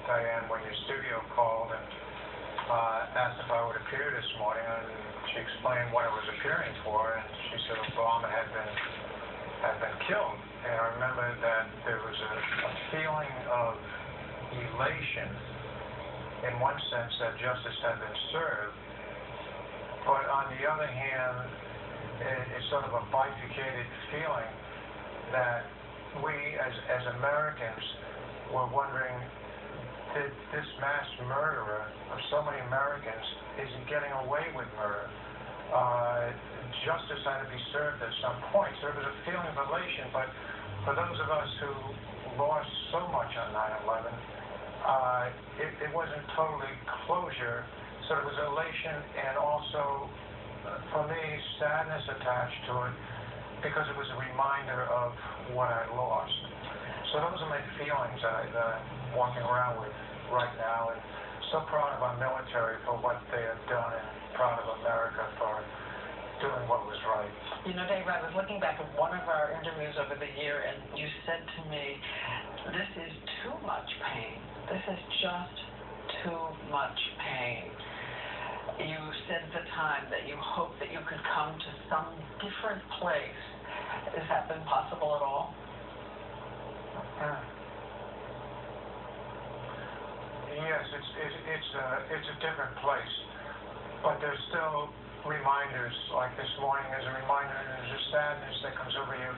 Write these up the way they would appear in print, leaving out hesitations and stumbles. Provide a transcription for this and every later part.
Diane when your studio called and asked if I would appear this morning, and she explained what I was appearing for, and she said Obama had been killed. And I remember that there was a feeling of elation, in one sense, that justice had been served, but on the other hand, it's sort of a bifurcated feeling that we, as Americans, were wondering, did this mass murderer of so many Americans, is he getting away with murder? Justice had to be served at some point. So there was a feeling of elation, but for those of us who lost so much on 9/11, it wasn't totally closure. So it was elation and also, for me, sadness attached to it, because it was a reminder of what I lost. So those are my feelings that I'm walking around with right now, and so proud of our military for what they have done, and proud of America for doing what was right. You know, Dave, I was looking back at one of our interviews over the year, and you said to me, this is too much pain. This is just too much pain. You said at the time that you hoped that you could come to some different place. Has that been possible at all? Yes, it's a different place, but there's still reminders, like this morning there's a reminder, and there's a sadness that comes over you,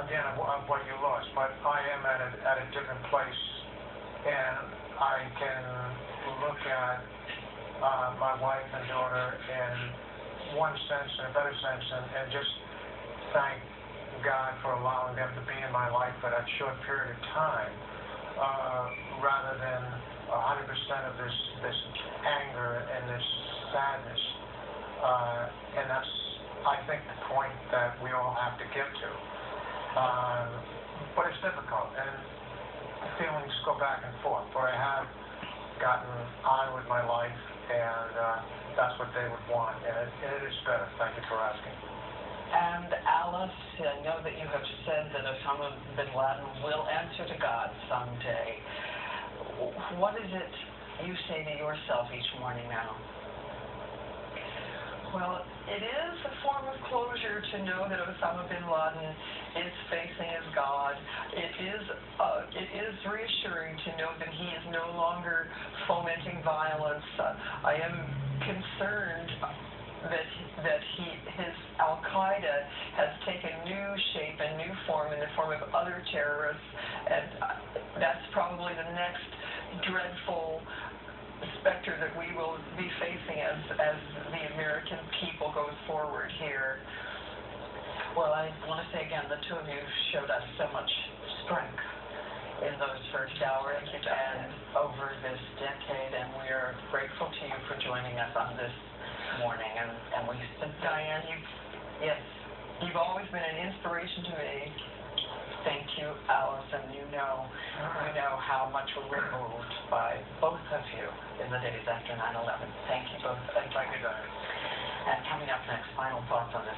again, of what you lost. But I am at a different place, and I can look at my wife and daughter in one sense, in a better sense, and just thank God for allowing them to be in my life for that short period of time, rather than 100% of this anger and this sadness. And that's, I think, the point that we all have to get to. But it's difficult, and feelings go back and forth, where I have gotten on with my life, and that's what they would want, and it is better. Thank you for asking. And Alice, I know that you have said that Osama bin Laden will answer to God someday. What is it you say to yourself each morning now? Well, it is a form of closure to know that Osama bin Laden is facing his God. It is reassuring to know that he is no longer fomenting violence. I am concerned that his Al-Qaeda has taken new shape and new form in the form of other terrorists, and that's probably the next dreadful specter that we will be facing as the American people goes forward here. Well, I want to say again, the two of you showed us so much strength in those first hours and over this decade, and we are grateful to you for joining us on this morning. And we said, Diane, you've always been an inspiration to me. Thank you, Allison. We know how much we were moved by both of you in the days after 9/11. Thank you both. Thank you, Diane. And coming up next, final thoughts on this.